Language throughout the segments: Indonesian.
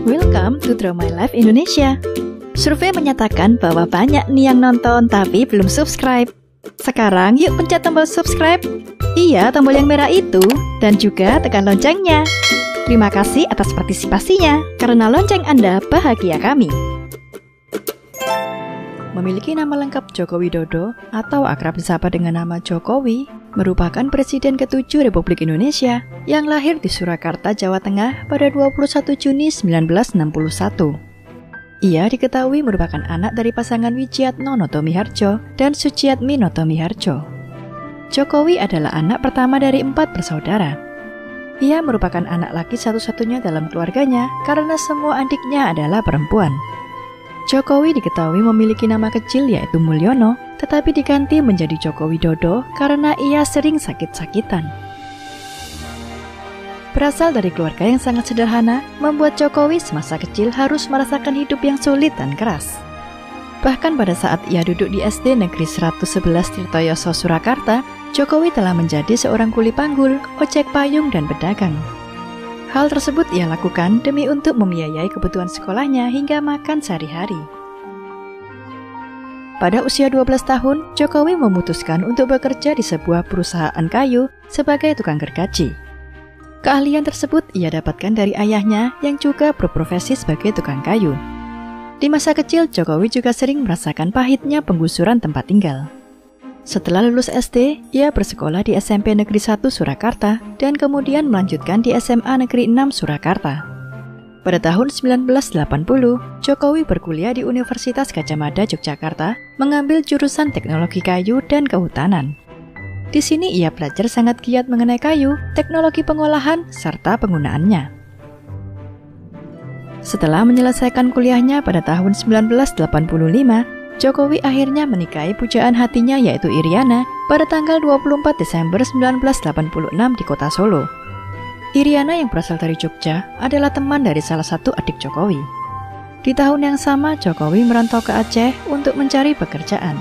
Welcome to Draw My Life Indonesia. Survei menyatakan bahwa banyak nih yang nonton tapi belum subscribe. Sekarang yuk pencet tombol subscribe. Iya, tombol yang merah itu. Dan juga tekan loncengnya. Terima kasih atas partisipasinya. Karena lonceng Anda bahagia kami. Memiliki nama lengkap Joko Widodo atau akrab disapa dengan nama Jokowi, merupakan Presiden ke-7 Republik Indonesia yang lahir di Surakarta, Jawa Tengah pada 21 Juni 1961. Ia diketahui merupakan anak dari pasangan Wijiatno Notomiharjo dan Suciatmi Notomiharjo. Jokowi adalah anak pertama dari 4 bersaudara. Ia merupakan anak laki satu-satunya dalam keluarganya karena semua adiknya adalah perempuan. Jokowi diketahui memiliki nama kecil yaitu Mulyono, tetapi diganti menjadi Joko Widodo karena ia sering sakit-sakitan. Berasal dari keluarga yang sangat sederhana, membuat Jokowi semasa kecil harus merasakan hidup yang sulit dan keras. Bahkan pada saat ia duduk di SD Negeri 111 Tirtoyoso, Surakarta, Jokowi telah menjadi seorang kuli panggul, ojek payung, dan pedagang. Hal tersebut ia lakukan demi untuk membiayai kebutuhan sekolahnya hingga makan sehari-hari. Pada usia 12 tahun, Jokowi memutuskan untuk bekerja di sebuah perusahaan kayu sebagai tukang gergaji. Keahlian tersebut ia dapatkan dari ayahnya yang juga berprofesi sebagai tukang kayu. Di masa kecil, Jokowi juga sering merasakan pahitnya penggusuran tempat tinggal. Setelah lulus SD, ia bersekolah di SMP Negeri 1 Surakarta dan kemudian melanjutkan di SMA Negeri 6 Surakarta. Pada tahun 1980, Jokowi berkuliah di Universitas Gadjah Mada Yogyakarta mengambil jurusan Teknologi Kayu dan Kehutanan. Di sini ia belajar sangat giat mengenai kayu, teknologi pengolahan, serta penggunaannya. Setelah menyelesaikan kuliahnya pada tahun 1985, Jokowi akhirnya menikahi pujaan hatinya yaitu Iriana pada tanggal 24 Desember 1986 di kota Solo. Iriana yang berasal dari Jogja adalah teman dari salah satu adik Jokowi. Di tahun yang sama, Jokowi merantau ke Aceh untuk mencari pekerjaan.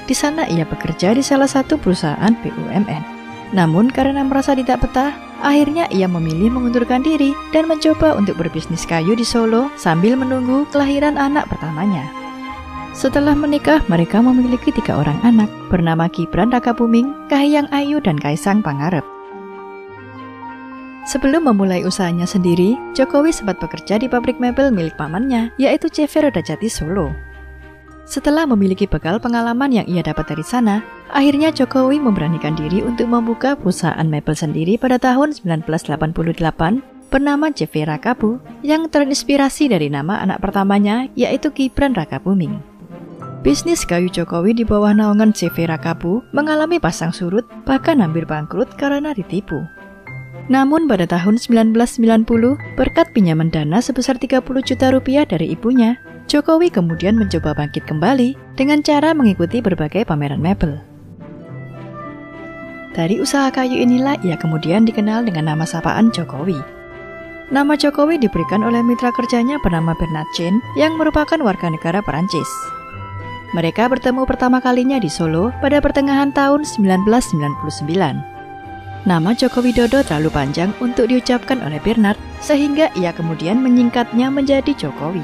Di sana ia bekerja di salah satu perusahaan BUMN. Namun karena merasa tidak betah, akhirnya ia memilih mengundurkan diri dan mencoba untuk berbisnis kayu di Solo sambil menunggu kelahiran anak pertamanya. Setelah menikah, mereka memiliki 3 orang anak bernama Gibran Rakabuming, Kahiyang Ayu, dan Kaisang Pangarep. Sebelum memulai usahanya sendiri, Jokowi sempat bekerja di pabrik mebel milik pamannya, yaitu CV Roda Jati Solo. Setelah memiliki bekal pengalaman yang ia dapat dari sana, akhirnya Jokowi memberanikan diri untuk membuka perusahaan mebel sendiri pada tahun 1988 bernama CV Rakabu yang terinspirasi dari nama anak pertamanya, yaitu Gibran Rakabuming. Bisnis kayu Jokowi di bawah naungan CV Rakabu mengalami pasang surut, bahkan hampir bangkrut karena ditipu. Namun pada tahun 1990, berkat pinjaman dana sebesar 30 juta rupiah dari ibunya, Jokowi kemudian mencoba bangkit kembali dengan cara mengikuti berbagai pameran mebel. Dari usaha kayu inilah ia kemudian dikenal dengan nama sapaan Jokowi. Nama Jokowi diberikan oleh mitra kerjanya bernama Bernard Chen yang merupakan warga negara Perancis. Mereka bertemu pertama kalinya di Solo pada pertengahan tahun 1999. Nama Joko Widodo terlalu panjang untuk diucapkan oleh Bernard, sehingga ia kemudian menyingkatnya menjadi Jokowi.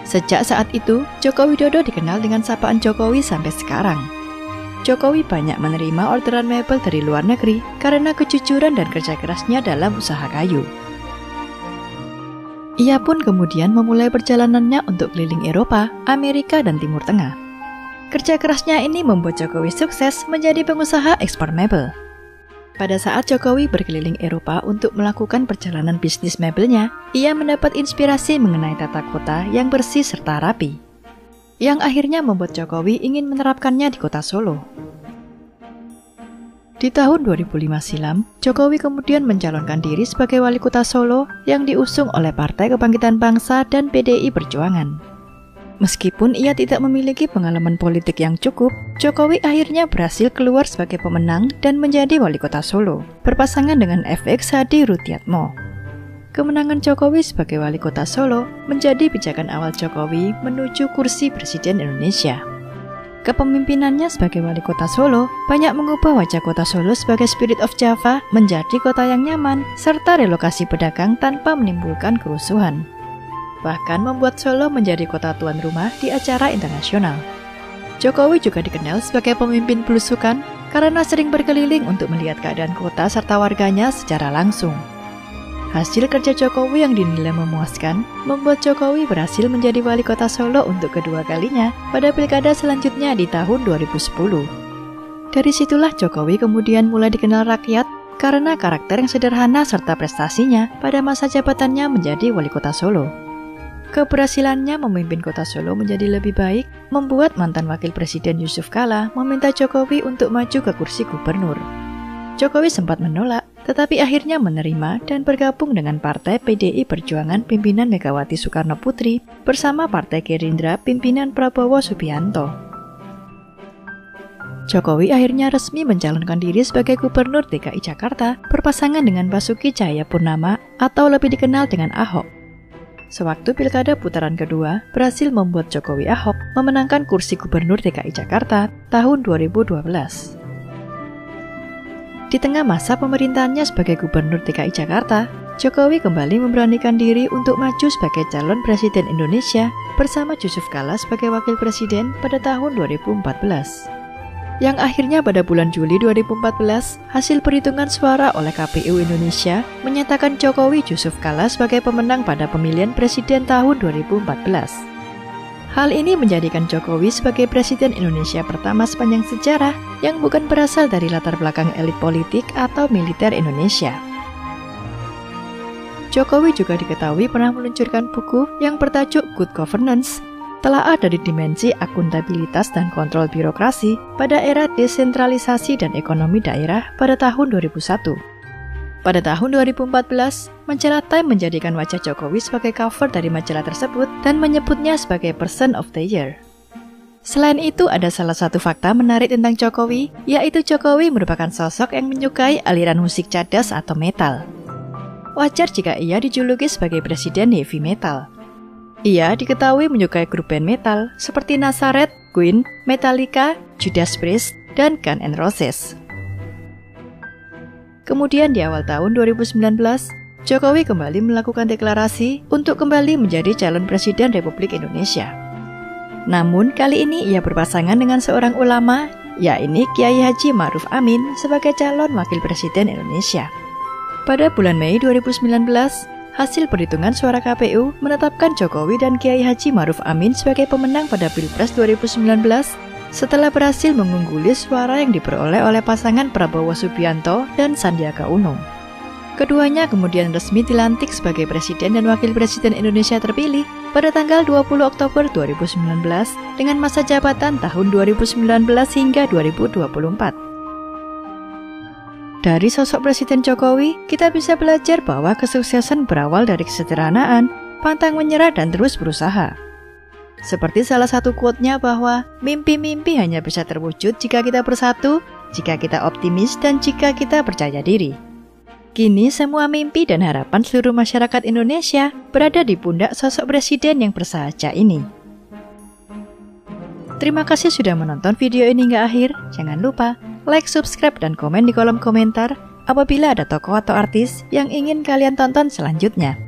Sejak saat itu, Joko Widodo dikenal dengan sapaan Jokowi sampai sekarang. Jokowi banyak menerima orderan mebel dari luar negeri karena kejujuran dan kerja kerasnya dalam usaha kayu. Ia pun kemudian memulai perjalanannya untuk keliling Eropa, Amerika, dan Timur Tengah. Kerja kerasnya ini membuat Jokowi sukses menjadi pengusaha ekspor mebel. Pada saat Jokowi berkeliling Eropa untuk melakukan perjalanan bisnis mebelnya, ia mendapat inspirasi mengenai tata kota yang bersih serta rapi, yang akhirnya membuat Jokowi ingin menerapkannya di kota Solo. Di tahun 2005 silam, Jokowi kemudian mencalonkan diri sebagai wali kota Solo yang diusung oleh Partai Kebangkitan Bangsa dan PDI Perjuangan. Meskipun ia tidak memiliki pengalaman politik yang cukup, Jokowi akhirnya berhasil keluar sebagai pemenang dan menjadi wali kota Solo, berpasangan dengan FX Hadi Rutyatmo. Kemenangan Jokowi sebagai wali kota Solo menjadi pijakan awal Jokowi menuju kursi Presiden Indonesia. Kepemimpinannya sebagai wali kota Solo banyak mengubah wajah kota Solo sebagai Spirit of Java menjadi kota yang nyaman, serta relokasi pedagang tanpa menimbulkan kerusuhan. Bahkan membuat Solo menjadi kota tuan rumah di acara internasional. Jokowi juga dikenal sebagai pemimpin belusukan karena sering berkeliling untuk melihat keadaan kota serta warganya secara langsung. Hasil kerja Jokowi yang dinilai memuaskan membuat Jokowi berhasil menjadi wali kota Solo untuk kedua kalinya pada pilkada selanjutnya di tahun 2010. Dari situlah Jokowi kemudian mulai dikenal rakyat karena karakter yang sederhana serta prestasinya pada masa jabatannya menjadi wali kota Solo. Keberhasilannya memimpin kota Solo menjadi lebih baik membuat mantan wakil presiden Yusuf Kala meminta Jokowi untuk maju ke kursi gubernur. Jokowi sempat menolak, tetapi akhirnya menerima dan bergabung dengan Partai PDI Perjuangan pimpinan Megawati Soekarno Putri bersama Partai Gerindra pimpinan Prabowo Subianto. Jokowi akhirnya resmi mencalonkan diri sebagai Gubernur DKI Jakarta berpasangan dengan Basuki Cahayapurnama atau lebih dikenal dengan Ahok. Sewaktu pilkada putaran kedua berhasil membuat Jokowi Ahok memenangkan kursi Gubernur DKI Jakarta tahun 2012. Di tengah masa pemerintahannya sebagai Gubernur DKI Jakarta, Jokowi kembali memberanikan diri untuk maju sebagai calon Presiden Indonesia bersama Yusuf Kala sebagai Wakil Presiden pada tahun 2014. Yang akhirnya pada bulan Juli 2014, hasil perhitungan suara oleh KPU Indonesia menyatakan Jokowi Yusuf Kala sebagai pemenang pada pemilihan Presiden tahun 2014. Hal ini menjadikan Jokowi sebagai Presiden Indonesia pertama sepanjang sejarah yang bukan berasal dari latar belakang elit politik atau militer Indonesia. Jokowi juga diketahui pernah meluncurkan buku yang bertajuk Good Governance, telaah dari dimensi akuntabilitas dan kontrol birokrasi pada era desentralisasi dan ekonomi daerah pada tahun 2001. Pada tahun 2014, majalah Time menjadikan wajah Jokowi sebagai cover dari majalah tersebut dan menyebutnya sebagai Person of the Year. Selain itu, ada salah satu fakta menarik tentang Jokowi, yaitu Jokowi merupakan sosok yang menyukai aliran musik cadas atau metal. Wajar jika ia dijuluki sebagai presiden heavy metal. Ia diketahui menyukai grup band metal seperti Nazareth, Queen, Metallica, Judas Priest, dan Guns N' Roses. Kemudian di awal tahun 2019, Jokowi kembali melakukan deklarasi untuk kembali menjadi calon Presiden Republik Indonesia. Namun kali ini ia berpasangan dengan seorang ulama, yakni Kiai Haji Ma'ruf Amin sebagai calon Wakil Presiden Indonesia. Pada bulan Mei 2019, hasil perhitungan suara KPU menetapkan Jokowi dan Kiai Haji Ma'ruf Amin sebagai pemenang pada Pilpres 2019 setelah berhasil mengungguli suara yang diperoleh oleh pasangan Prabowo Subianto dan Sandiaga Uno. Keduanya kemudian resmi dilantik sebagai Presiden dan Wakil Presiden Indonesia terpilih pada tanggal 20 Oktober 2019 dengan masa jabatan tahun 2019 hingga 2024. Dari sosok Presiden Jokowi, kita bisa belajar bahwa kesuksesan berawal dari kesederhanaan, pantang menyerah dan terus berusaha. Seperti salah satu quote-nya bahwa mimpi-mimpi hanya bisa terwujud jika kita bersatu, jika kita optimis, dan jika kita percaya diri. Kini semua mimpi dan harapan seluruh masyarakat Indonesia berada di pundak sosok presiden yang bersahaja ini. Terima kasih sudah menonton video ini hingga akhir. Jangan lupa like, subscribe, dan komen di kolom komentar apabila ada tokoh atau artis yang ingin kalian tonton selanjutnya.